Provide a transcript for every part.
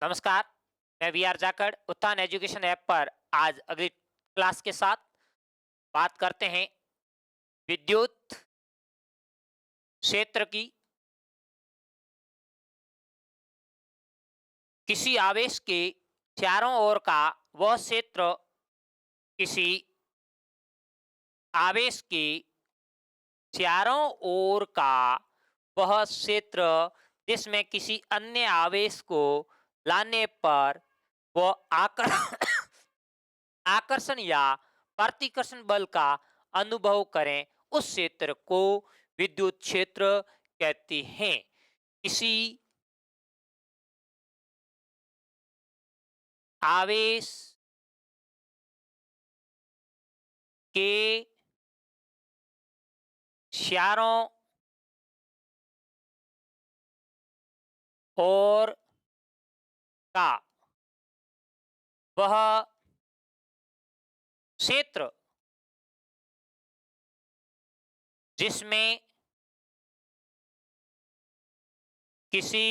नमस्कार। मैं we are Jakhar उत्थान एजुकेशन ऐप पर आज अगली क्लास के साथ बात करते हैं विद्युत क्षेत्र की। किसी आवेश के चारों ओर का वह क्षेत्र किसी आवेश के चारों ओर का वह क्षेत्र जिसमें किसी अन्य आवेश को लाने पर वह आकर आकर्षण या प्रतिकर्षण बल का अनुभव करें, उस क्षेत्र को विद्युत क्षेत्र कहते हैं। किसी आवेश के चारों ओर का वह क्षेत्र जिसमें किसी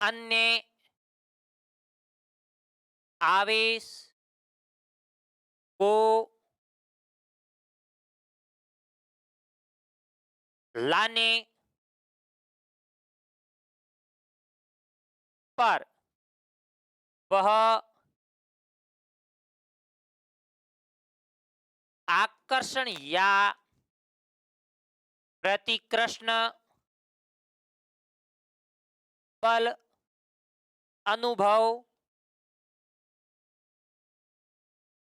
अन्य आवेश को लाने पर वह आकर्षण या प्रतिकर्षण बल अनुभव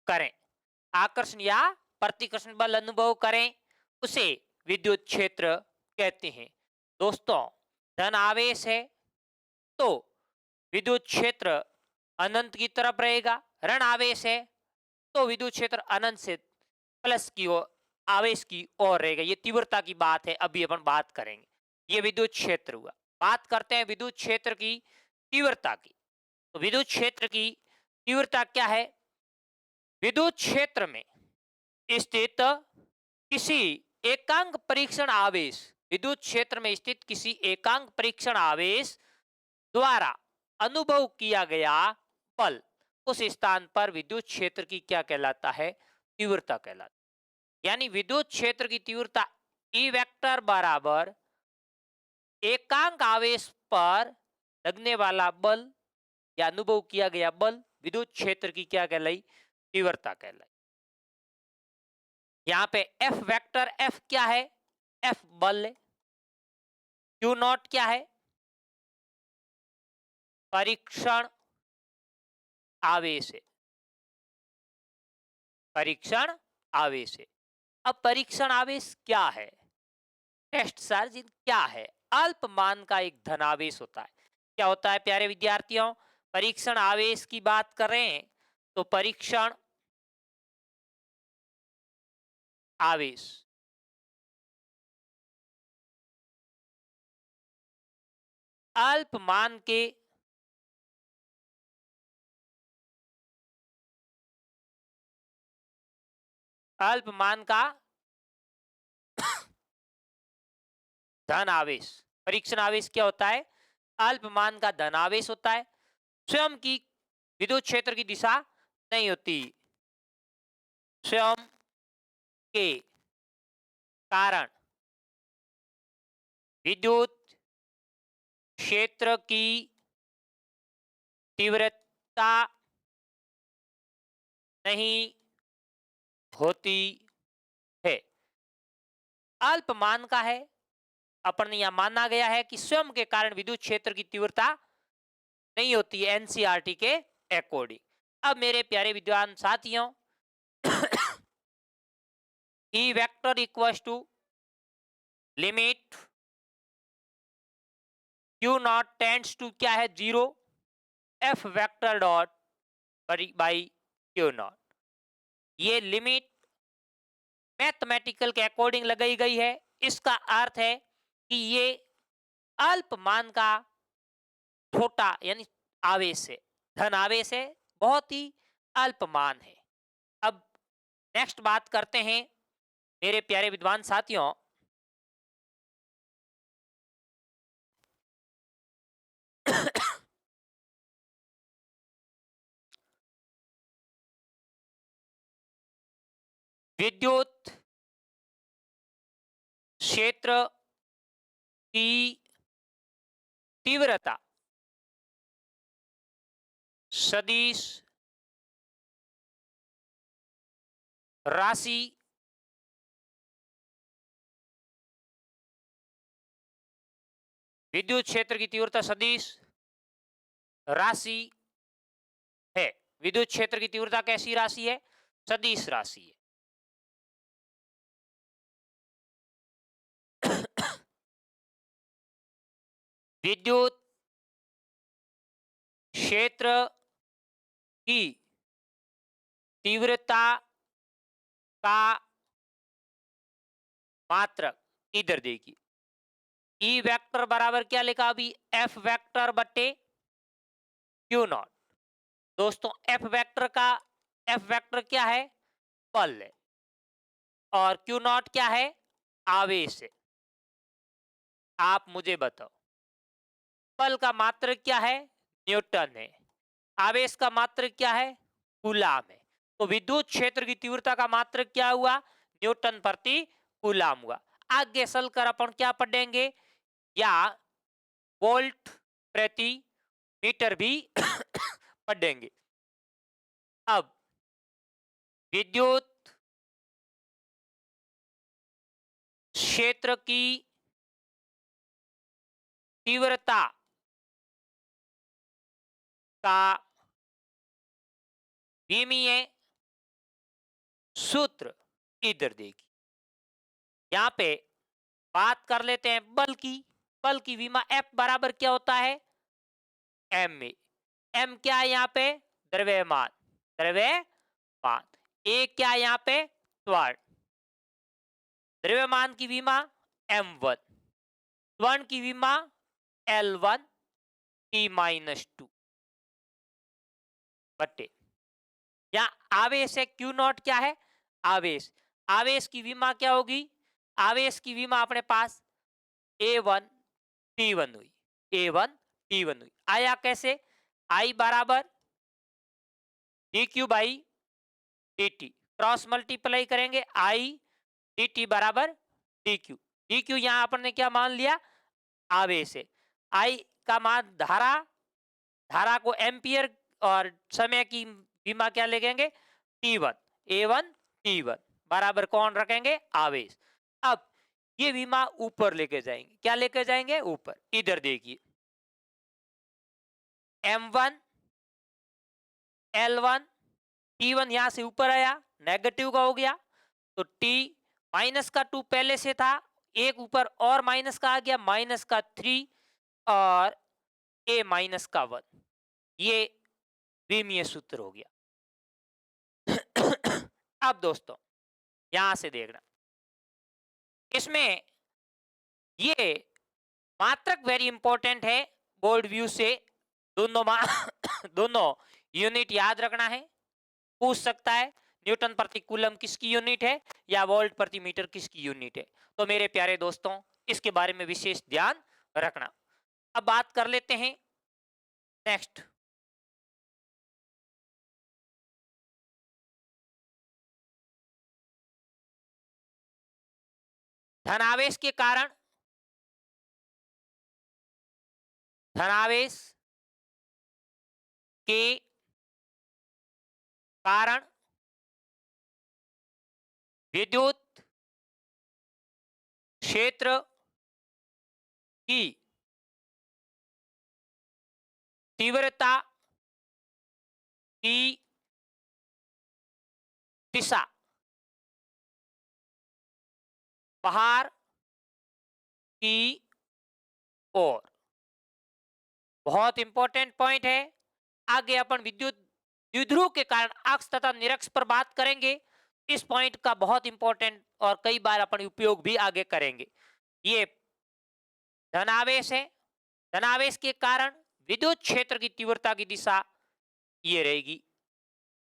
करें। आकर्षण या प्रतिकर्षण बल अनुभव करें, उसे विद्युत क्षेत्र कहते हैं। दोस्तों, धन आवेश है तो विद्युत क्षेत्र अनंत की तरफ रहेगा। ऋण आवेश है तो विद्युत क्षेत्र अनंत से प्लस की ओर आवेश की ओर रहेगा। ये तीव्रता की बात है, अभी अपन बात करेंगे। ये विद्युत क्षेत्र हुआ। बात करते हैं विद्युत क्षेत्र की तीव्रता की। तो विद्युत क्षेत्र की तीव्रता क्या है? विद्युत क्षेत्र में स्थित किसी एकांक परीक्षण आवेश विद्युत क्षेत्र में स्थित किसी एकांक परीक्षण आवेश द्वारा अनुभव किया गया बल उस स्थान पर विद्युत क्षेत्र की क्या कहलाता है? तीव्रता कहलाता है। यानी विद्युत क्षेत्र की तीव्रता ई वेक्टर बराबर एकांक आवेश पर लगने वाला बल या अनुभव किया गया बल विद्युत क्षेत्र की क्या कहलाई? तीव्रता कहलाई। यहां पे एफ वेक्टर, एफ क्या है? एफ बल है। क्यू नॉट क्या है? परीक्षण आवेश है। परीक्षण आवेश है। अब परीक्षण आवेश क्या है? टेस्ट चार्ज क्या है? अल्पमान का एक धनावेश होता है। क्या होता है प्यारे विद्यार्थियों? परीक्षण आवेश की बात करें तो परीक्षण आवेश अल्पमान के अल्पमान का धन आवेश। परीक्षण आवेश क्या होता है? अल्पमान का धन आवेश होता है। स्वयं की विद्युत क्षेत्र की दिशा नहीं होती। स्वयं के कारण विद्युत क्षेत्र की तीव्रता नहीं होती है। अल्पमान का है। अपन यहां माना गया है कि स्वयं के कारण विद्युत क्षेत्र की तीव्रता नहीं होती है एनसीईआरटी के अकॉर्डिंग। अब मेरे प्यारे विद्वान साथियों, E vector equals to limit q not tends to क्या है? Zero. F vector dot by q not. ये लिमिट मैथमेटिकल के अकॉर्डिंग लगाई गई है। इसका अर्थ है कि ये अल्पमान का छोटा यानी आवेश है, धन आवेश है, बहुत ही अल्पमान है। अब नेक्स्ट बात करते हैं मेरे प्यारे विद्वान साथियों, विद्युत क्षेत्र की तीव्रता सदिश राशि विद्युत क्षेत्र की तीव्रता सदिश राशि है। विद्युत क्षेत्र की तीव्रता कैसी राशि है? सदिश राशि है। विद्युत क्षेत्र की तीव्रता का मात्रक इधर देखिए, ई वेक्टर बराबर क्या लिखा अभी? एफ वेक्टर बट्टे क्यू नॉट। दोस्तों एफ वेक्टर क्या है? बल है। और क्यू नॉट क्या है? आवेश है। आप मुझे बताओ, बल का मात्रक क्या है? न्यूटन है। आवेश का मात्रक क्या है? कूलाम है। तो विद्युत क्षेत्र की तीव्रता का मात्रक क्या हुआ? न्यूटन प्रति कूलाम हुआ। आगे चलकर अपन क्या पढ़ेंगे? या वोल्ट प्रति मीटर भी पढ़ेंगे। अब विद्युत क्षेत्र की तीव्रता का विमीय सूत्र इधर देखिए। यहां पे बात कर लेते हैं बल की। बल की विमा एफ बराबर क्या होता है? एम में। एम क्या है यहाँ पे? द्रव्यमान। द्रव्यमान। ए क्या है यहाँ पे? त्वरण। द्रव्यमान की विमा m1, त्वरण की विमा L1 T-2 बट्टे यहाँ आवेश है Q नॉट क्या है? आवेश। आवेश की विमा क्या होगी? आवेश की विमा अपने पास A1 T1 हुई। A1 T1 हुई। आया कैसे? I बराबर dq by dt, cross multiply करेंगे I dt बराबर dq। dq यहां अपन ने क्या मान लिया? आवेश है। I का मान धारा, धारा को एम्पियर, और समय की विमा क्या लिखेंगे? T1। A1 T1 बराबर कौन रखेंगे? आवेश। अब ये विमा ऊपर लेके जाएंगे। क्या लेके जाएंगे? ऊपर। इधर देखिए, M1 L1 T1 यहां से ऊपर आया, नेगेटिव का हो गया, तो T माइनस का 2 पहले से था, एक ऊपर और माइनस का आ गया, माइनस का 3 और A माइनस का 1। ये विमीय सूत्र हो गया। अब दोस्तों यहां से देखना, इसमें ये मात्रक वेरी इंपॉर्टेंट है। बोर्ड व्यू से दोनों दोनों यूनिट याद रखना है। पूछ सकता है न्यूटन प्रति कूलम किसकी यूनिट है या वोल्ट प्रति मीटर किसकी यूनिट है। तो मेरे प्यारे दोस्तों इसके बारे में विशेष ध्यान रखना। अब बात कर लेते हैं नेक्स्ट। धनावेश के कारण, धनावेश के कारण विद्युत क्षेत्र की तीव्रता की दिशा बाहर की ओर। बहुत इंपॉर्टेंट पॉइंट है। आगे अपन विद्युत द्विध्रुव के कारण अक्ष तथा निरक्ष पर बात करेंगे। इस पॉइंट का बहुत इंपॉर्टेंट और कई बार अपन उपयोग भी आगे करेंगे। ये धनावेश है। धनावेश के कारण विद्युत क्षेत्र की तीव्रता की दिशा ये रहेगी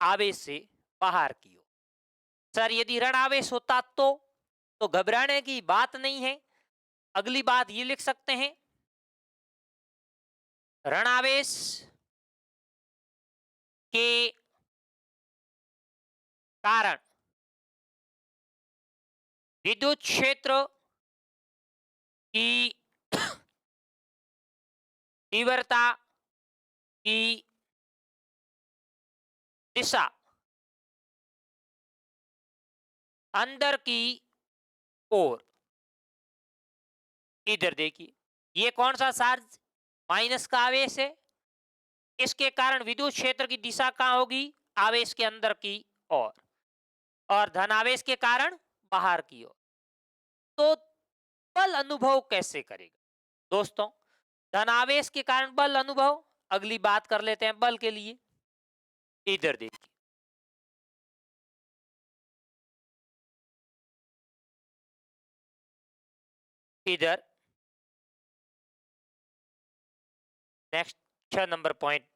आवेश से बाहर की ओर। सर यदि ऋण आवेश होता तो घबराने की बात नहीं है। अगली बात ये लिख सकते हैं, ऋण आवेश के कारण विद्युत क्षेत्र की तीव्रता की दिशा अंदर की ओर, इधर देखिए, ये कौन सा चार्ज? माइनस का आवेश है। इसके कारण विद्युत क्षेत्र की दिशा कहां होगी? आवेश के अंदर की ओर। और धन आवेश के कारण बाहर की ओर। तो बल अनुभव कैसे करेगा दोस्तों? धन आवेश के कारण बल अनुभव अगली बात कर लेते हैं बल के लिए। इधर देखिए, इधर नेक्स्ट 6 नंबर पॉइंट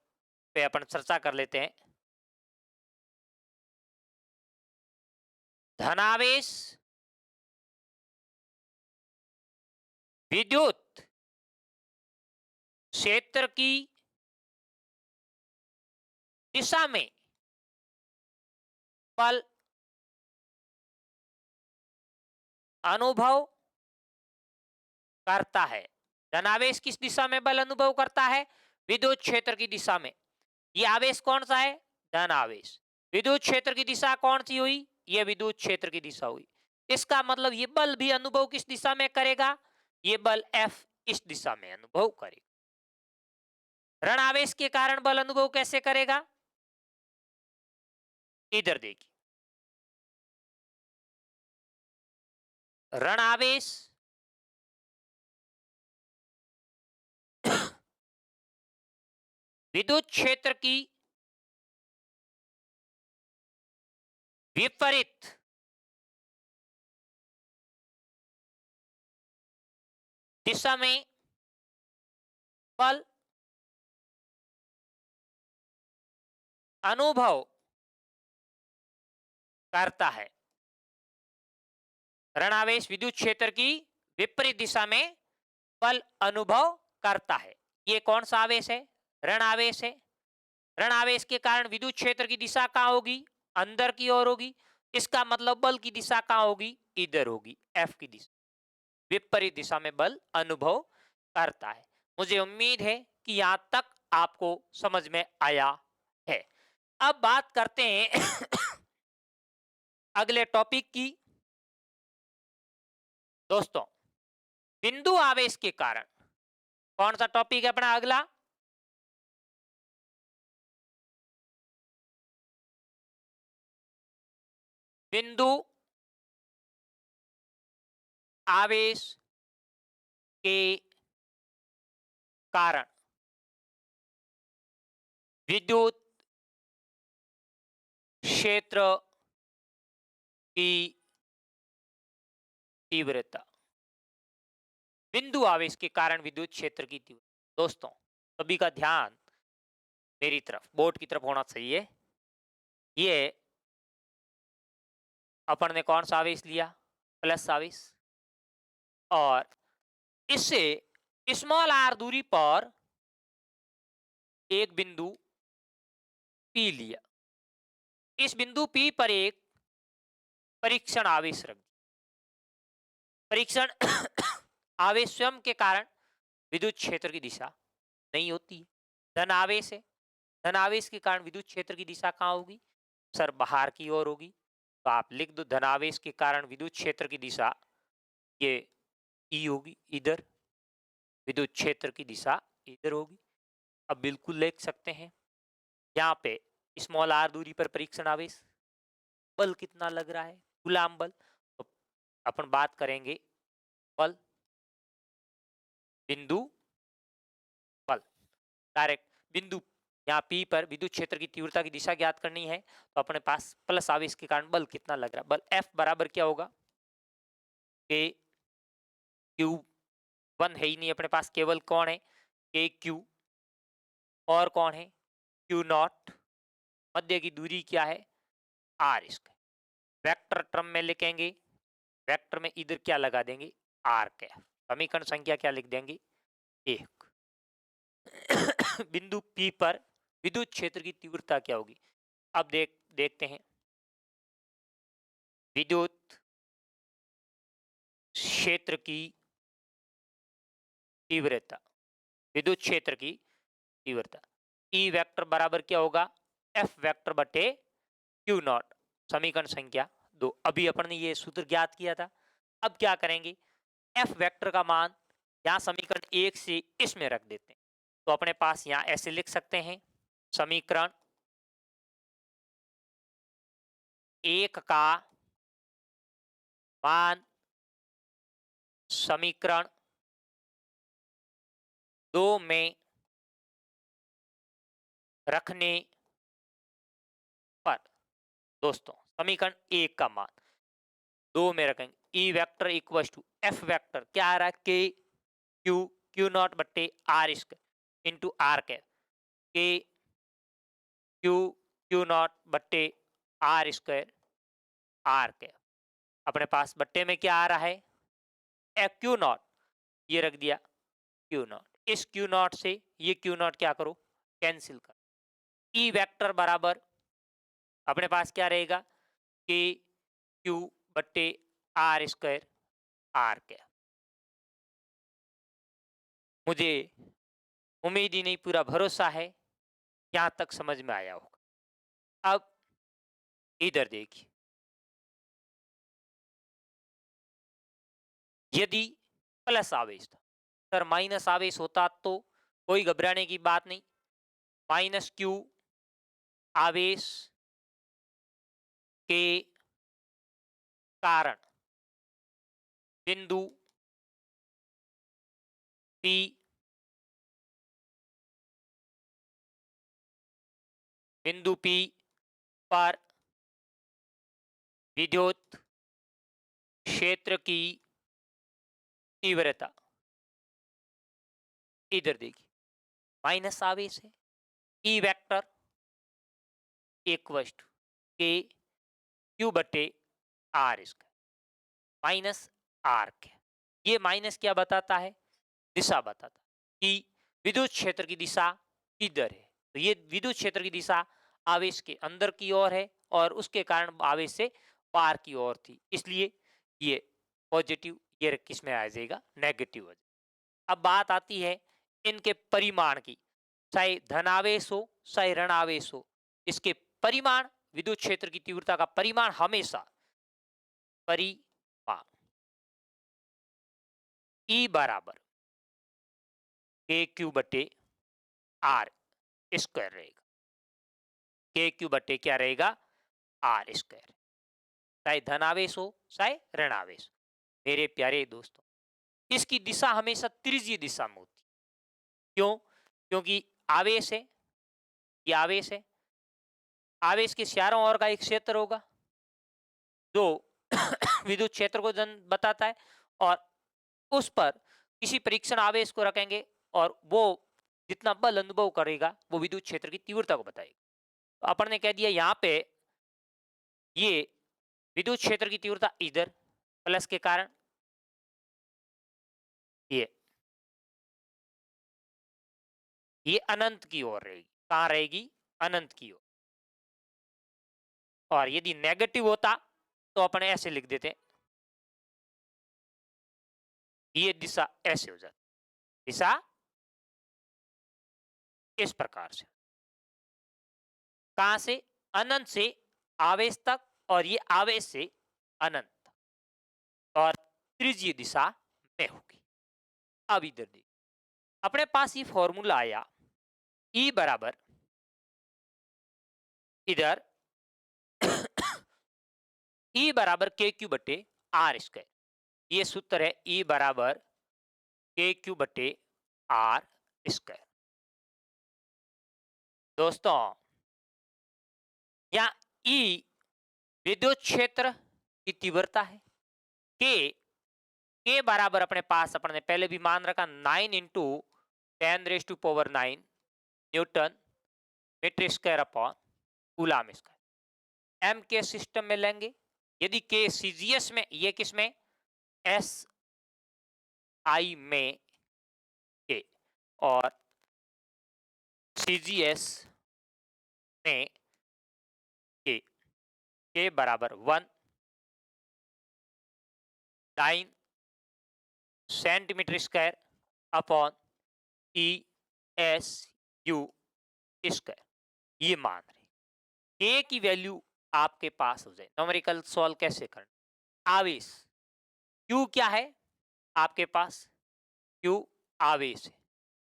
पे अपन चर्चा कर लेते हैं। धनावेश विद्युत क्षेत्र की दिशा में बल अनुभव करता है। धनावेश किस दिशा में बल अनुभव करता है? विद्युत क्षेत्र की दिशा में। ये आवेश कौन सा है? धन आवेश। विद्युत क्षेत्र की दिशा कौन सी हुई? ये विद्युत क्षेत्र की दिशा हुई। इसका मतलब ये बल भी अनुभव किस दिशा में करेगा? ये बल F इस दिशा में अनुभव करेगा। ऋण आवेश के कारण बल अनुभव कैसे करेगा? इधर देखिए, ऋण आवेश विद्युत क्षेत्र की विपरीत दिशा में बल अनुभव करता है। ऋण आवेश विद्युत क्षेत्र की विपरीत दिशा में बल अनुभव करता है। ये कौन सा आवेश है? ऋण आवेश है। ऋण आवेश के कारण विद्युत क्षेत्र की दिशा कहां होगी? अंदर की ओर होगी। इसका मतलब बल की दिशा कहां होगी? इधर होगी, F की दिशा। विपरीत दिशा में बल अनुभव करता है। मुझे उम्मीद है कि यहां तक आपको समझ में आया है। अब बात करते हैं अगले टॉपिक की। दोस्तों, बिंदु आवेश के कारण कौन सा टॉपिक है अपना अगला? बिंदु आवेश के कारण विद्युत क्षेत्र की तीव्रता। बिंदु आवेश के कारण विद्युत क्षेत्र की तीव्रता। दोस्तों, सभी का ध्यान मेरी तरफ, बोर्ड की तरफ होना चाहिए। ये अपन ने कौन सा आवेश लिया? प्लस आवेश। और इससे स्मॉल आर दूरी पर एक बिंदु P लिया। इस बिंदु P पर एक परीक्षण आवेश रख दिया। परीक्षण आवेश स्वयं के कारण विद्युत क्षेत्र की दिशा नहीं होती है। धन आवेश है। धन आवेश के कारण विद्युत क्षेत्र की दिशा कहां होगी? सर, बाहर की ओर होगी। तो आप लिख दो, धनावेश के कारण विद्युत क्षेत्र की दिशा ये ई होगी, इधर। विद्युत क्षेत्र की दिशा इधर होगी। अब बिल्कुल लिख सकते हैं यहाँ पे स्मॉल आर दूरी पर परीक्षण आवेश, बल कितना लग रहा है? गुलाम बल। तो अपन बात करेंगे बल बिंदु बल। डायरेक्ट बिंदु यहाँ P पर विद्युत क्षेत्र की तीव्रता की दिशा ज्ञात करनी है। तो अपने पास प्लस आवेश के कारण बल कितना लग रहा है? बल F बराबर क्या होगा? के क्यू वन है ही नहीं अपने पास, केवल कौन है? K Q. और कौन है? Q not. मध्य की दूरी क्या है? Are square. वेक्टर टर्म में लिखेंगे, वेक्टर में इधर क्या लगा देंगे? आर कैफ। समीकरण संख्या क्या लिख देंगे? 1। बिंदु P पर विद्युत क्षेत्र की तीव्रता क्या होगी? अब देखते हैं। विद्युत क्षेत्र की तीव्रता, विद्युत क्षेत्र की तीव्रता ई वेक्टर बराबर क्या होगा, एफ वेक्टर बटे क्यू नॉट, समीकरण संख्या 2। अभी अपन ने ये सूत्र ज्ञात किया था। अब क्या करेंगे, एफ वेक्टर का मान यहाँ समीकरण 1 से इसमें रख देते हैं। तो अपने पास यहाँ ऐसे लिख सकते हैं, समीकरण 1 का मान समीकरण 2 में रखने पर, दोस्तों समीकरण 1 का मान 2 में रखेंगे, E vector equal to F vector क्या आ रहा है, के क्यू क्यू नॉट बट्टे r square into r cap, k q q not बट्टे आर स्क्वायर आर कैप। अपने पास बट्टे में क्या आ रहा है, एफ क्यू नॉट, ये रख दिया क्यू नॉट, इस क्यू नॉट से ये क्यू नॉट क्या करो, कैंसिल कर। ई वेक्टर बराबर अपने पास क्या रहेगा, के क्यू बट्टे आर स्क्वायर आर कैप। मुझे उम्मीद ही नहीं, पूरा भरोसा है यहां तक समझ में आया होगा। अब इधर देखिए, यदि प्लस आवेश था, सर माइनस आवेश होता तो कोई घबराने की बात नहीं। माइनस क्यू आवेश के कारण बिंदु पी पर विद्युत क्षेत्र की तीव्रता, इधर देखिए माइनस आवेश है, ई वेक्टर इक्वल टू के क्यू बटे आर स्क्वायर माइनस आर के। ये माइनस क्या बताता है, दिशा बताता है कि विद्युत क्षेत्र की दिशा किधर है। तो ये विद्युत क्षेत्र की दिशा आवेश के अंदर की ओर है और उसके कारण आवेश से बाहर की ओर थी, इसलिए ये पॉजिटिव, ये किस में आ जाएगा, नेगेटिव हो जाएगा। अब बात आती है इनके परिमाण की, चाहे धनावेश हो चाहे ऋणावेश हो, इसके परिमाण, विद्युत क्षेत्र की तीव्रता का परिमाण हमेशा परिमाण ई बराबर के क्यू बटे आर स्क्वायर रहेगा। के क्यू बटे क्या रहेगा, आर स्क्वायर, चाहे धनावेश हो चाहे ऋणावेश। मेरे प्यारे दोस्तों, इसकी दिशा हमेशा त्रिज्यीय दिशा में होती है। क्यों, क्योंकि आवेश है, ये आवेश है, आवेश के चारों ओर का एक क्षेत्र होगा जो विद्युत क्षेत्र को जन बताता है, और उस पर किसी परीक्षण आवेश को रखेंगे और वो जितना बल अनुभव करेगा वो विद्युत क्षेत्र की तीव्रता को बताएगा। तो अपन ने कह दिया यहाँ पे ये विद्युत क्षेत्र की तीव्रता इधर प्लस के कारण ये ये अनंत की ओर रहेगी, कहां रहेगी, अनंत की ओर। और यदि नेगेटिव होता तो अपन ऐसे लिख देते, ये दिशा ऐसे हो जाती, दिशा इस प्रकार से, कहां से, अनंत से आवेश तक, और ये आवेश से अनंत, और त्रिज्यीय दिशा में होगी। अब इधर देखिए, अपने पास ये फॉर्मूला आया, ई बराबर इधर ई बराबर के क्यू बटे आर स्क्वायर, ये सूत्र है ई बराबर के क्यू बटे आर स्क्वायर। दोस्तों यहाँ ई विद्युत क्षेत्र की तीव्रता है, के बराबर अपने पास अपने पहले भी मान रखा 9 into 10⁻⁹ newton metre square upon coulomb square. M K system में लेंगे, यदि के सीजीएस में, ये किस में, एस आई में के, और सीजीएस में के बराबर 1 9 centimetre square upon E S U square, ये मान रहे के की वैल्यू आपके पास हो जाए। न्यूमेरिकल सॉल्व कैसे करना? आवेश क्यू क्या है आपके पास? क्यू आवेश है।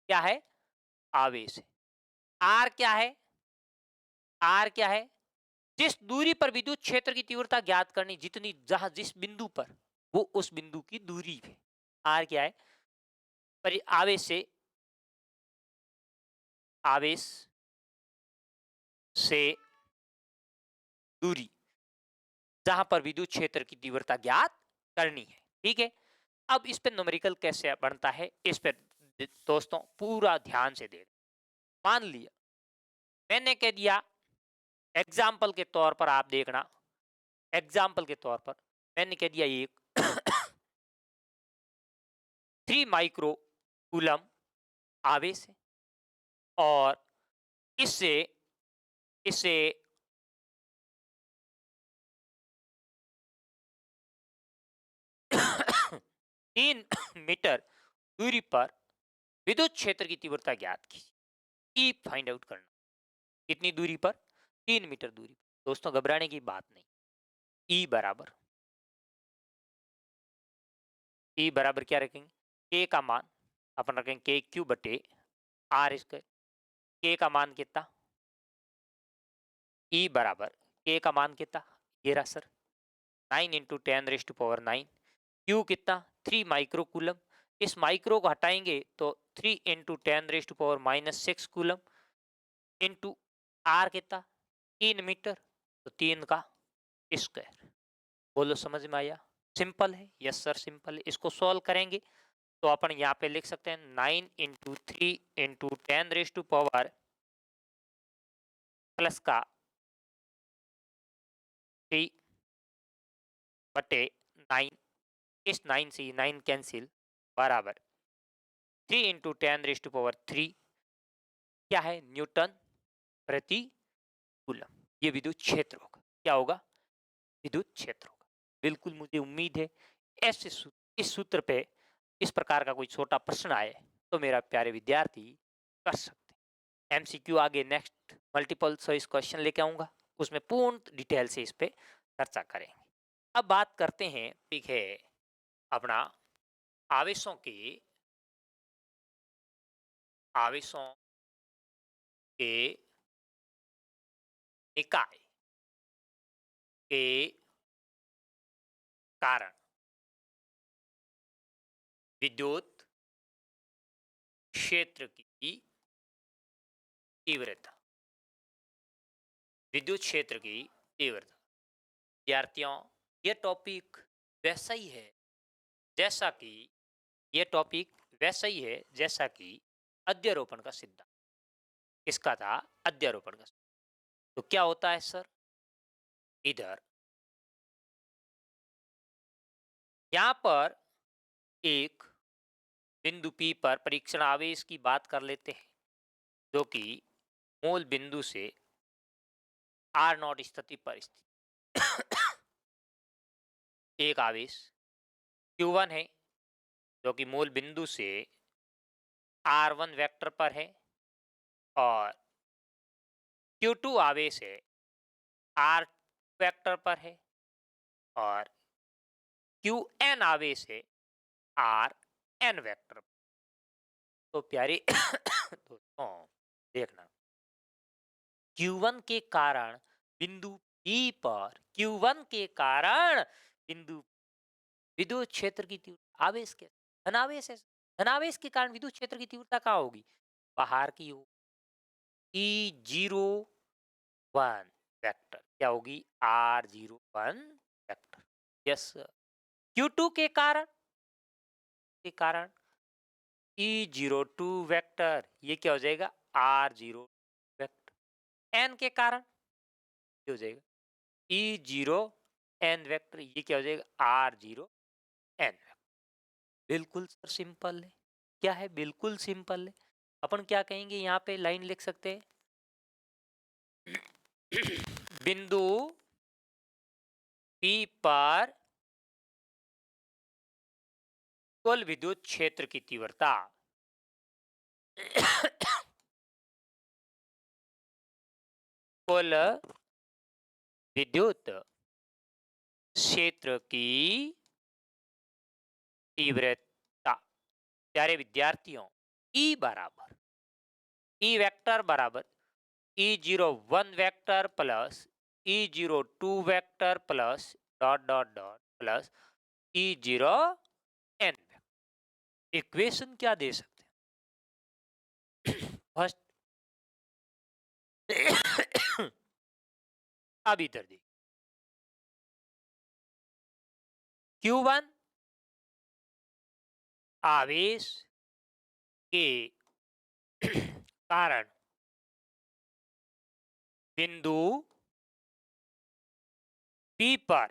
क्या है? आवेश है। आर क्या है? आर क्या है? जिस दूरी पर विद्युत क्षेत्र की तीव्रता ज्ञात करनी, जितनी जहां जिस बिंदु पर, वो उस बिंदु की दूरी है। आर क्या है? पर आवेश से, आवेश से दूरी जहां पर विद्युत क्षेत्र की तीव्रता ज्ञात करनी है। ठीक है, अब इस पे न्यूमेरिकल कैसे बनता है, इस पर दोस्तों पूरा ध्यान से देख। मान लिया मैंने कह दिया, एग्जाम्पल के तौर पर आप देखना, एग्जाम्पल के तौर पर मैंने कह दिया एक 3 माइक्रो कूलम आवेश है, और इससे इससे 3 मीटर दूरी पर विद्युत क्षेत्र की तीव्रता ज्ञात की, ई फाइंड आउट करना। कितनी दूरी पर? 3 मीटर दूरी पर। दोस्तों घबराने की बात नहीं। ई बराबर, ई बराबर क्या रखेंगे? के का मान अपन रखेंगे के क्यू बटे आर स्क्वायर। के का मान कितना? ई बराबर के का मान कितना? ये रहा सर 9 इंटू 10⁻⁹। क्यू कितना? 3 माइक्रो कूलम। इस माइक्रो को हटाएंगे तो 3 इंटू 10⁻⁻6 कूलम इंटू आर कितना? 3 मीटर, तो 3 का स्क्वायर। बोलो समझ में आया? सिंपल है। यस सर सिंपल है। इसको सॉल्व करेंगे तो अपन यहाँ पे लिख सकते हैं 9 इंटू 3 इंटू 10⁻⁻+ का 3 बटे 9, इस 9 से 9 कैंसिल, बराबर 3 इंटू 10⁻³ क्या है? न्यूटन प्रति कूलम। ये विद्युत क्षेत्र होगा। क्या होगा? विद्युत क्षेत्र होगा। बिल्कुल, मुझे उम्मीद है ऐसे इस सूत्र पे इस प्रकार का कोई छोटा प्रश्न आए तो मेरा प्यारे विद्यार्थी कर सकते हैं। एमसीक्यू आगे नेक्स्ट मल्टीपल चॉइस क्वेश्चन लेके आऊंगा, उसमें पूर्ण डिटेल से इस पे चर्चा करेंगे। अब बात करते हैं, ठीक है, अपना आवेशों के आवेशों के निकाय के कारण विद्युत क्षेत्र की तीव्रता, विद्युत क्षेत्र की तीव्रता। विद्यार्थियों, ये टॉपिक वैसा ही है जैसा कि ये टॉपिक वैसा ही है जैसा कि अध्यारोपण का सिद्धांत। किसका था? अध्यारोपण का। तो क्या होता है सर, इधर यहां पर एक बिंदु P पर परीक्षण आवेश की बात कर लेते हैं, जो कि मूल बिंदु से R0 स्थिति पर स्थित एक आवेश Q1 है, जो कि मूल बिंदु से R1 वेक्टर पर है, और Q2 आवेश है R वेक्टर पर है, और Qn आवेश है Rn वेक्टर पर। तो प्यारे दोस्तों देखना, Q1 के कारण बिंदु P पर, Q1 के कारण बिंदु विद्युत क्षेत्र की तीव्रता, आवेश के धनावेश है, धनावेश के कारण विद्युत क्षेत्र की तीव्रता कहाँ होगी? बाहर की हो, E01 वेक्टर। क्या होगी? R01 vector. यस। Q2 के कारण E02 वेक्टर, ये क्या हो जाएगा? R0 vector. N के कारण क्या हो जाएगा? E0N वेक्टर, ये क्या हो जाएगा? R0N vector. बिल्कुल सर सिंपल है। क्या है? बिल्कुल सिंपल है। अपन क्या कहेंगे, यहाँ पे लाइन लिख सकते हैं बिंदु P पर कुल विद्युत क्षेत्र की तीव्रता कुल विद्युत क्षेत्र की तीव्रता। प्यारे विद्यार्थियों, ई बराबर ई वेक्टर बराबर E01 vector plus E02 vector plus dot dot dot plus E0n। Equation क्या दे सकते हैं? फर्स्ट अब इधर देखिए, Q1 आवेश के कारण बिंदु P पर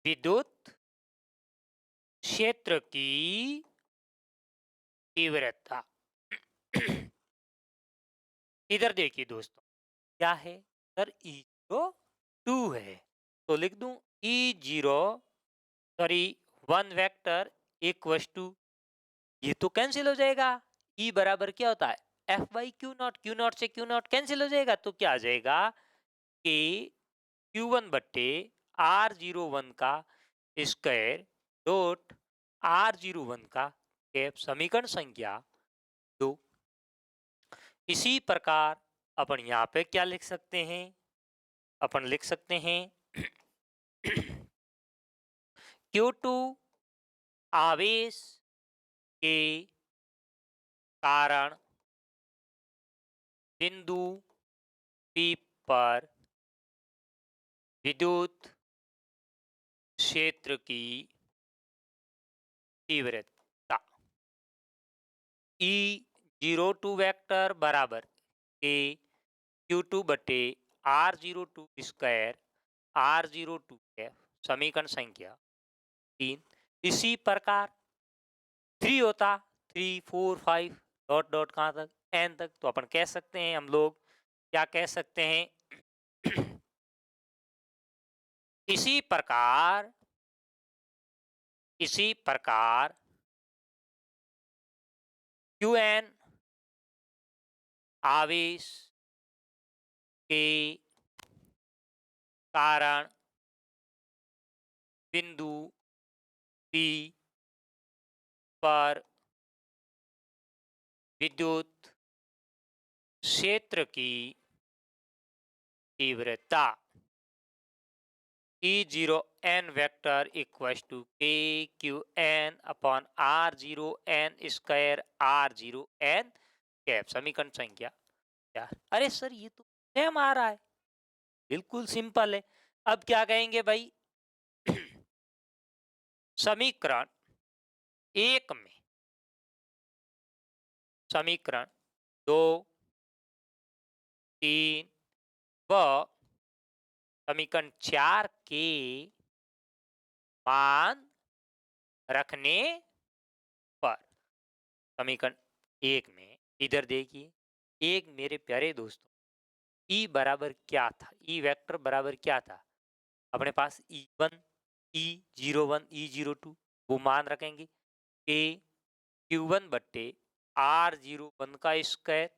विद्युत क्षेत्र की तीव्रता। इधर देखिए दोस्तों, क्या है सर? E02 है, तो लिख दूं E01 वेक्टर इक्वस टू, ये तो कैंसिल हो जाएगा। E बराबर क्या होता है? F by q not, Q not से क्यू नॉट कैंसिल हो जाएगा, तो क्या आ जाएगा कि Q1 बट्टे R01 का स्क्वायर डॉट R01 का कैप, समीकरण संख्या 2। इसी प्रकार अपन यहाँ पे क्या लिख सकते हैं? अपन लिख सकते हैं Q2 आवेश के कारण बिंदु P पर विद्युत क्षेत्र की तीव्रता E02 वेक्टर बराबर के Q2 बटे R02 स्क्वायर R02 है, समीकरण संख्या 3। इसी प्रकार 3 होता, 3 4 5 डॉट डॉट कहाँ तक? n तक। तो अपन कह सकते हैं, हम लोग क्या कह सकते हैं? इसी प्रकार Qn आवेश के कारण बिंदु P पर विद्युत क्षेत्र की तीव्रता E0n vector equal to KQn upon R0n square R0n cap, समीकरण संख्या 4। अरे सर, ये तो सेम आ रहा है, बिल्कुल सिंपल है। अब क्या कहेंगे भाई? समीकरण 1 में समीकरण 2 3 व समीकरण 4 के मान रखने पर, समीकरण 1 में इधर देखिए, एक मेरे प्यारे दोस्तों, ई बराबर क्या था? ई वेक्टर बराबर क्या था अपने पास? E1 E01 E02, वो मान रखेंगे कि Q1 बट्टे R01 का स्क्वायर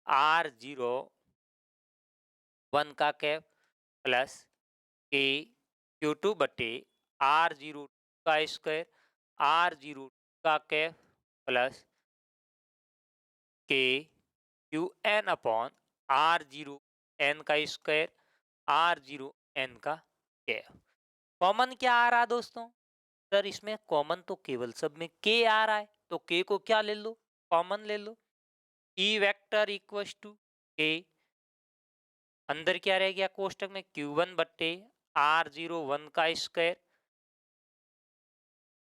R01 का कैप प्लस के Q2 बट्टे R02 का स्क्वायर R02 का कैप प्लस के Qn अपॉन R0n का स्क्वायर R0n का कैप। कॉमन क्या आ रहा दोस्तों? सर, इसमें कॉमन तो केवल सब में k आ रहा है, तो k को क्या ले लो? कॉमन ले लो। E vector equal to k, अंदर क्या रह गया कोष्टक में? Q1 बट्टे R01 का स्क्वायर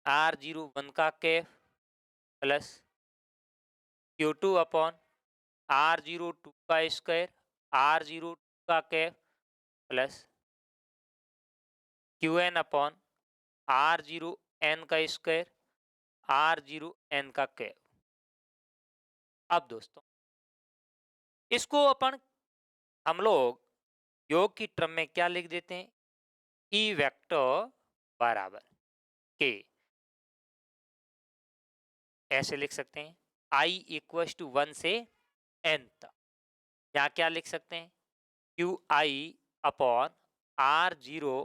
R01 का cap plus Q2 upon R02 का स्क्वायर R02 का cap plus Qn upon R0n का स्क्वायर R0n का कैप। अब दोस्तों, इसको अपन हम लोग योग की टर्म में क्या लिख देते हैं? ई वेक्टर बराबर के ऐसे लिख सकते हैं i इक्वल टू 1 से n तक। यहाँ क्या लिख सकते हैं, Q I upon R zero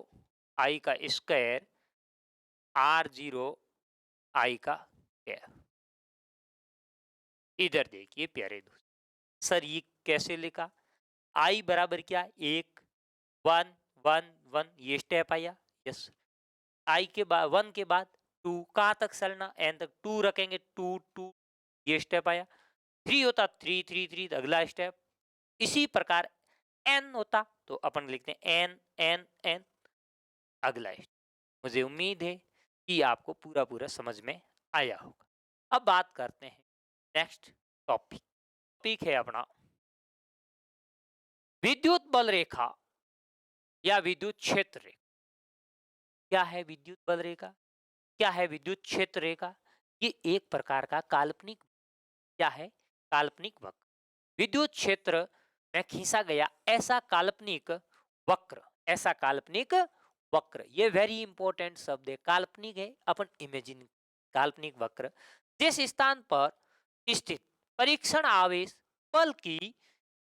I का स्क्वायर आर जीरो आई का स्क्वायर। इधर देखिए प्यारे दोस्त, सर ये कैसे लिखा, आई बराबर क्या, एक, वन वन वन, ये स्टेप आया। यस, आई के बाद वन के बाद टू, कहाँ तक चलना, एन तक, टू रखेंगे, टू टू, ये स्टेप आया। थ्री होता थ्री थ्री थ्री, अगला स्टेप। इसी प्रकार एन होता तो अपन लिखते हैं एन एन एन, अगला स्टेप। मुझे उम्मीद है कि आपको पूरा पूरा समझ में आया होगा। अब बात करते हैं नेक्स्ट टॉपिक। टॉपिक है अपना विद्युत बल रेखा या विद्युत क्षेत्र रेखा। क्या है विद्युत बल रेखा, क्या है विद्युत क्षेत्र रेखा? ये एक प्रकार का काल्पनिक, क्या है, काल्पनिक वक्र। विद्युत क्षेत्र में खींचा गया ऐसा काल्पनिक वक्र, ऐसा काल्पनिक वक्र, ये वेरी इंपॉर्टेंट शब्द है, काल्पनिक है, अपन इमेजिन, काल्पनिक वक्र जिस स्थान पर स्थित परीक्षण आवेश बल की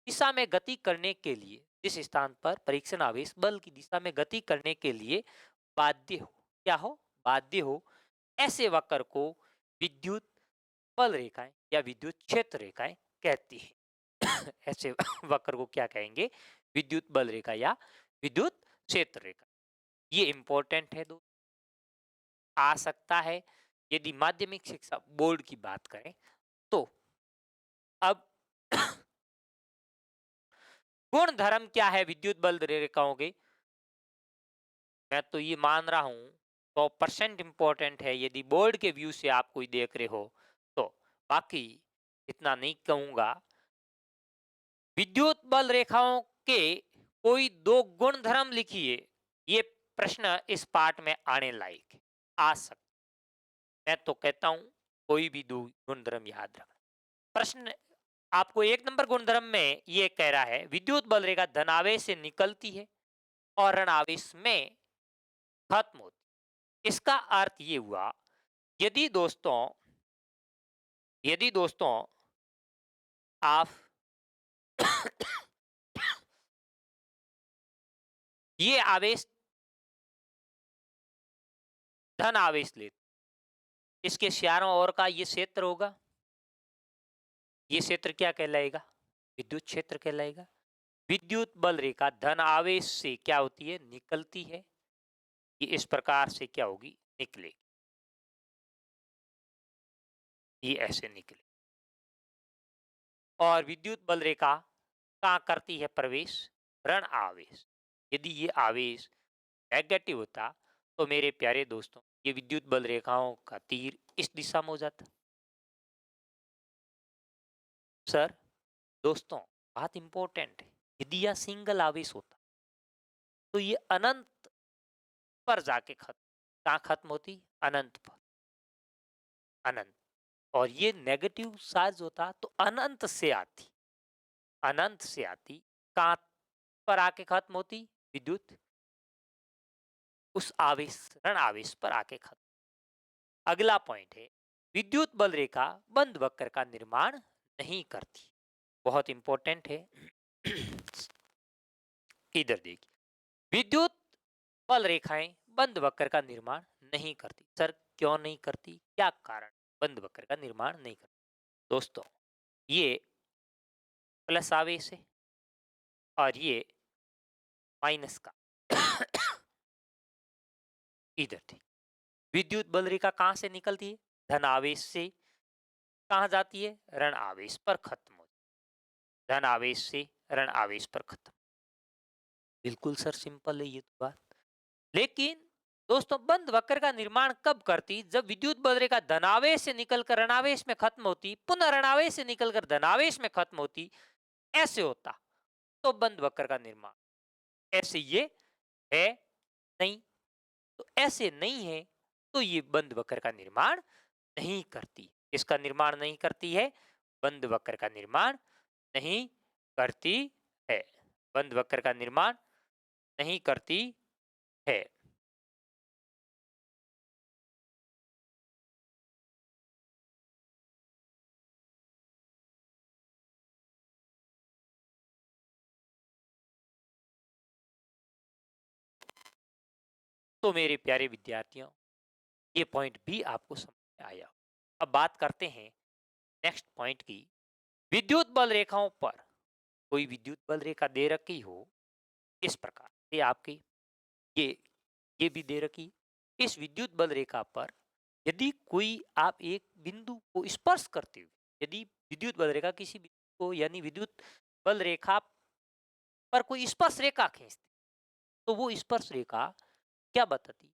दिशा में गति करने के लिए, जिस स्थान पर परीक्षण आवेश बल की दिशा में गति करने के लिए बाध्य हो, क्या हो, बाध्य हो, ऐसे वक्र को विद्युत बल रेखाएं या विद्युत क्षेत्र रेखाएं कहती है। ऐसे वक्र को क्या कहेंगे, विद्युत बल रेखा या विद्युत क्षेत्र रेखा। ये इंपॉर्टेंट है, दो आ सकता है यदि माध्यमिक शिक्षा बोर्ड की बात करें तो। अब गुण धर्म क्या है विद्युत बल रेखाओं के, मैं तो ये मान रहा हूं 100% इंपॉर्टेंट है यदि बोर्ड के व्यू से आप कोई देख रहे हो तो, बाकी इतना नहीं कहूंगा। विद्युत बल रेखाओं के कोई दो गुण धर्म लिखिए, ये प्रश्न इस पार्ट में आने लायक आ सकता, मैं तो कहता हूं कोई भी दो गुण धर्म याद रखना। प्रश्न आपको एक नंबर गुणधर्म में ये कह रहा है विद्युत बल रेखा धनावेश से निकलती है और ऋणावेश में खत्म होती। इसका अर्थ ये हुआ, यदि दोस्तों, यदि दोस्तों आप ये आवेश धन आवेश लेते, इसके चारों ओर का ये क्षेत्र होगा, ये क्षेत्र क्या कहलाएगा, विद्युत क्षेत्र कहलाएगा। विद्युत बल रेखा धन आवेश से क्या होती है, निकलती है, ये इस प्रकार से क्या होगी, निकलेगी, ये ऐसे निकले। और विद्युत बल रेखा कहाँ करती है प्रवेश, ऋण आवेश। यदि ये आवेश नेगेटिव होता तो मेरे प्यारे दोस्तों ये विद्युत बल रेखाओं का तीर इस दिशा में हो जाता। सर दोस्तों बात इंपॉर्टेंट है, यदि यह सिंगल आवेश होता तो ये अनंत पर जाके खत्म, कहाँ खत्म होती, अनंत पर, अनंत। और ये नेगेटिव चार्ज होता तो अनंत से आती, अनंत से आती, कहाँ पर आके खत्म होती, विद्युत उस आवेश ऋण आवेश पर आके खत्म। अगला पॉइंट है विद्युत बल रेखा बंद वक्र का निर्माण नहीं करती, बहुत इंपॉर्टेंट है। इधर देखिए, विद्युत बल रेखाएं बंद वक्र का निर्माण नहीं करती। सर क्यों नहीं करती, क्या कारण बंद वक्र का निर्माण नहीं करती? दोस्तों ये प्लस आवेश है और ये माइनस का। इधर थी विद्युत बल रेखा कहां से निकलती है, धन आवेश से कहां जाती है, ऋण आवेश पर खत्म होती, धन आवेश से ऋण आवेश पर खत्म। बिल्कुल सर सिंपल है ये तो बात। लेकिन दोस्तों बंद वक्र का निर्माण कब करती, जब विद्युत बल रेखा धनावेश से निकलकर ऋणावेश में खत्म होती, पुनः ऋणावेश से निकलकर धनावेश में खत्म होती, ऐसे होता तो बंद वक्र का निर्माण। ऐसे ये है नहीं, तो ऐसे नहीं है तो ये बंद वक्र का निर्माण नहीं करती। इसका निर्माण नहीं करती है, बंद वक्र का निर्माण नहीं करती है, बंद वक्र का निर्माण नहीं करती है। तो मेरे प्यारे विद्यार्थियों, ये पॉइंट भी आपको समझ में आया। अब बात करते हैं नेक्स्ट पॉइंट की। विद्युत बल रेखाओं पर कोई विद्युत बल रेखा दे रखी हो इस प्रकार से आपकी, ये ये भी दे रखी। इस विद्युत बल रेखा पर यदि कोई आप एक बिंदु को स्पर्श करते हुए, यदि विद्युत बल रेखा किसी बिंदु को यानी विद्युत बल रेखा पर कोई स्पर्श रेखा खींचते, तो वो स्पर्श रेखा क्या बताती?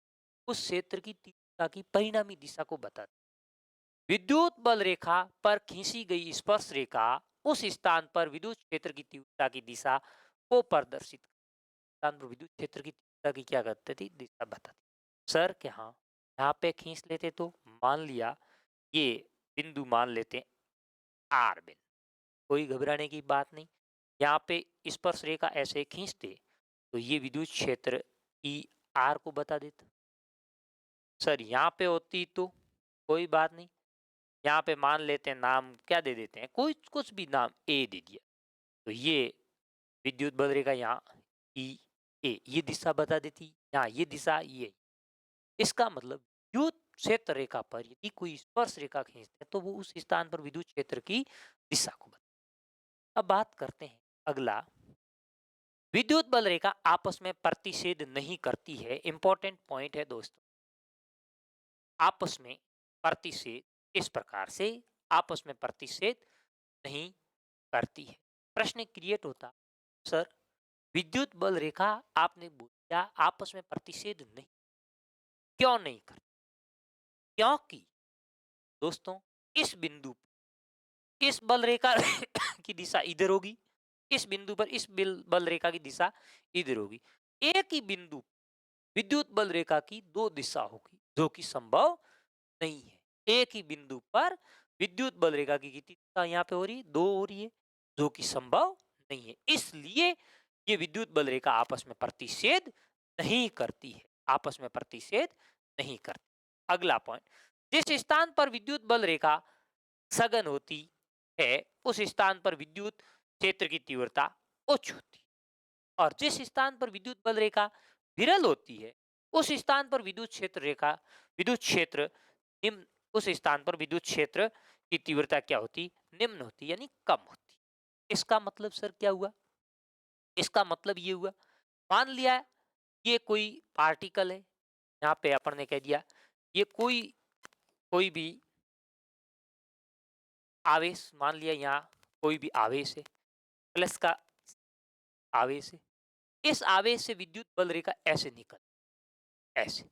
उस क्षेत्र की तीव्रता की परिणामी दिशा को बताती। विद्युत बल रेखा पर खींची गई स्पर्श रेखा उस स्थान पर विद्युत क्षेत्र की तीव्रता की दिशा को प्रदर्शित, स्थान पर विद्युत क्षेत्र की तीव्रता की क्या करती थी? दिशा बताती। सर क्या हाँ, यहाँ पे खींच लेते तो मान लिया ये बिंदु मान लेते हैं आर बिंदु, कोई घबराने की बात नहीं। यहाँ पे स्पर्श रेखा ऐसे खींचते तो ये विद्युत क्षेत्र ई आर को बता देता। सर यहाँ पे होती तो कोई बात नहीं, यहाँ पे मान लेते हैं नाम क्या दे देते हैं, कोई कुछ भी नाम ए दे दिया, तो ये विद्युत बल रेखा यहाँ ई ए ये दिशा बता देती, यहाँ ये दिशा ये। इसका मतलब विद्युत क्षेत्र रेखा पर यदि कोई स्पर्श रेखा खींचते हैं तो वो उस स्थान पर विद्युत क्षेत्र की दिशा को बता। अब बात करते हैं अगला, विद्युत बल रेखा आपस में प्रतिषेध नहीं करती है। इंपॉर्टेंट पॉइंट है दोस्तों, आपस में प्रतिषेध इस प्रकार से आपस में प्रतिषेध नहीं करती है। प्रश्न क्रिएट होता, सर विद्युत बल रेखा आपने बोला आपस में प्रतिषेध नहीं, क्यों नहीं करती? क्योंकि दोस्तों इस बिंदु, इस बल रेखा की दिशा इधर होगी, इस बिंदु पर इस बल रेखा की दिशा इधर होगी। एक ही बिंदु विद्युत बल रेखा की दो दिशा होगी जो कि संभव नहीं है। एक ही बिंदु पर विद्युत बल रेखा की कितनी दिशा यहाँ पे हो रही है? दो हो रही है, जो कि संभव नहीं है। इसलिए ये विद्युत बल रेखा आपस में प्रतिषेध नहीं करती है, आपस में प्रतिषेध नहीं करती। अगला पॉइंट, जिस स्थान पर विद्युत बल रेखा सघन होती है उस स्थान पर विद्युत क्षेत्र की तीव्रता उच्च होती है, और जिस स्थान पर विद्युत बल रेखा विरल होती है उस स्थान पर विद्युत क्षेत्र निम्न, उस स्थान पर विद्युत क्षेत्र की तीव्रता क्या होती? निम्न होती, यानी कम होती। इसका मतलब सर क्या हुआ? इसका मतलब ये हुआ, मान लिया ये कोई पार्टिकल है, यहाँ पे अपन ने कह दिया ये कोई कोई भी आवेश, मान लिया यहाँ कोई भी आवेश है, प्लस का आवेश है। इस आवेश से विद्युत बल रेखा ऐसे निकल, ऐसे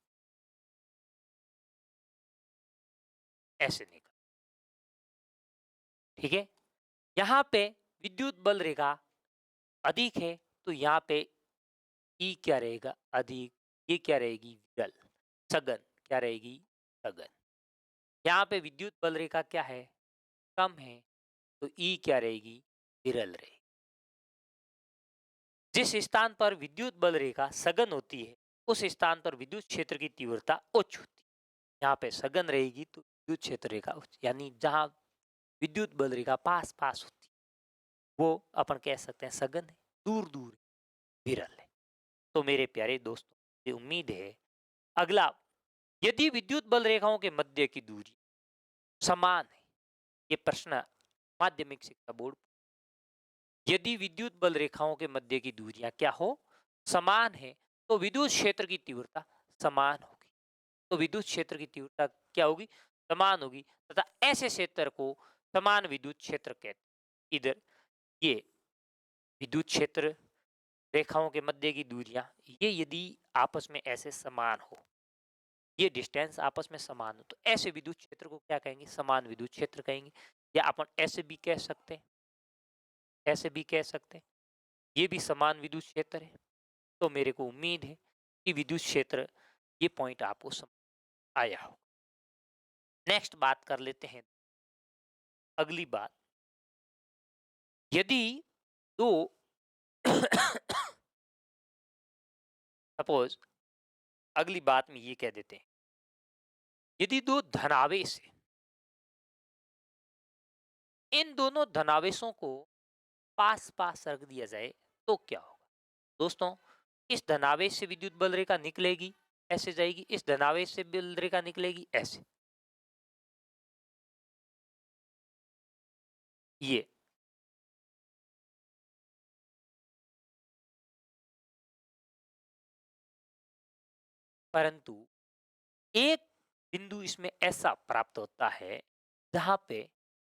ऐसे निकल, ठीक है। यहाँ पे विद्युत बल रेखा अधिक है तो यहाँ पे ई क्या रहेगा? अधिक। ये क्या रहेगी? विरल। सघन क्या रहेगी? सघन। यहाँ पे विद्युत बल रेखा क्या है? कम है, तो ई क्या रहेगी? विरल रहेगी। जिस स्थान पर विद्युत बल रेखा सघन होती है उस स्थान पर विद्युत क्षेत्र की तीव्रता उच्च होती है। यहाँ पे सघन रहेगी तो विद्युत क्षेत्र रेखा उच्च, यानी जहां विद्युत बल रेखा पास पास होती वो अपन कह सकते हैं सघन है, दूर दूर विरल है। तो मेरे प्यारे दोस्तों, ये उम्मीद है अगला, यदि विद्युत बल रेखाओं के मध्य की दूरी समान है, ये प्रश्न माध्यमिक शिक्षा बोर्ड, यदि विद्युत बल रेखाओं के मध्य की दूरियां क्या हो? समान है, तो विद्युत क्षेत्र की तीव्रता समान होगी। तो विद्युत क्षेत्र की तीव्रता क्या होगी? समान होगी, तथा ऐसे क्षेत्र को समान विद्युत क्षेत्र कहते हैं। इधर ये विद्युत क्षेत्र रेखाओं के मध्य की दूरियां ये यदि आपस में ऐसे समान हो, ये डिस्टेंस आपस में समान हो, तो ऐसे विद्युत क्षेत्र को क्या कहेंगे? समान विद्युत क्षेत्र कहेंगे। या अपन ऐसे भी कह सकते हैं, ऐसे भी कह सकते हैं ये भी समान विद्युत क्षेत्र है। तो मेरे को उम्मीद है कि विद्युत क्षेत्र ये पॉइंट आपको समझ आया हो। नेक्स्ट बात कर लेते हैं, अगली बात, यदि दो सपोज अगली बात में ये कह देते हैं, यदि दो धनावेश है, इन दोनों धनावेशों को पास पास रख दिया जाए तो क्या होगा? दोस्तों इस धनावेश से विद्युत बल रेखा निकलेगी, ऐसे जाएगी, इस धनावेश से बल रेखा निकलेगी ऐसे, ये। परंतु एक बिंदु इसमें ऐसा प्राप्त होता है जहां पे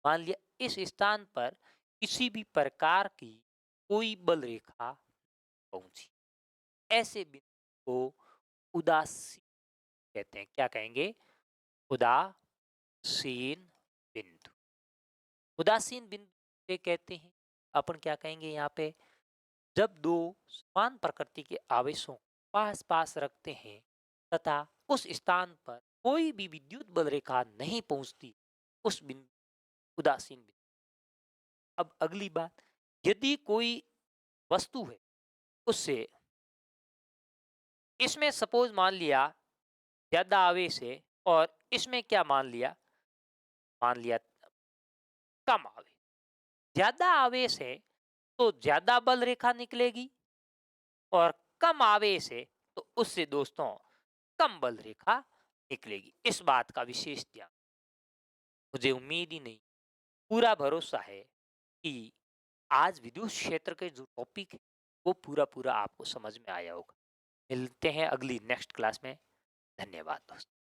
मान लिया इस स्थान पर किसी भी प्रकार की कोई बल रेखा पहुंची, ऐसे बिंदु को उदासीन कहते हैं। क्या कहेंगे? उदासीन बिंदु। उदासीन बिंदु से कहते हैं अपन, क्या कहेंगे यहाँ पे, जब दो समान प्रकृति के आवेशों पास पास रखते हैं तथा उस स्थान पर कोई भी विद्युत बल रेखा नहीं पहुंचती, उस बिंदु उदासीन बिंदु। अब अगली बात, यदि कोई वस्तु है, उससे इसमें सपोज मान लिया ज्यादा आवेश है और इसमें क्या मान लिया कम आवेश। ज्यादा आवेश है तो ज्यादा बल रेखा निकलेगी, और कम आवेश है तो उससे दोस्तों कम बल रेखा निकलेगी। इस बात का विशेष ध्यान, मुझे उम्मीद ही नहीं, पूरा भरोसा है कि आज विद्युत क्षेत्र के जो टॉपिक है वो पूरा पूरा आपको समझ में आया होगा। मिलते हैं अगली नेक्स्ट क्लास में। धन्यवाद दोस्तों।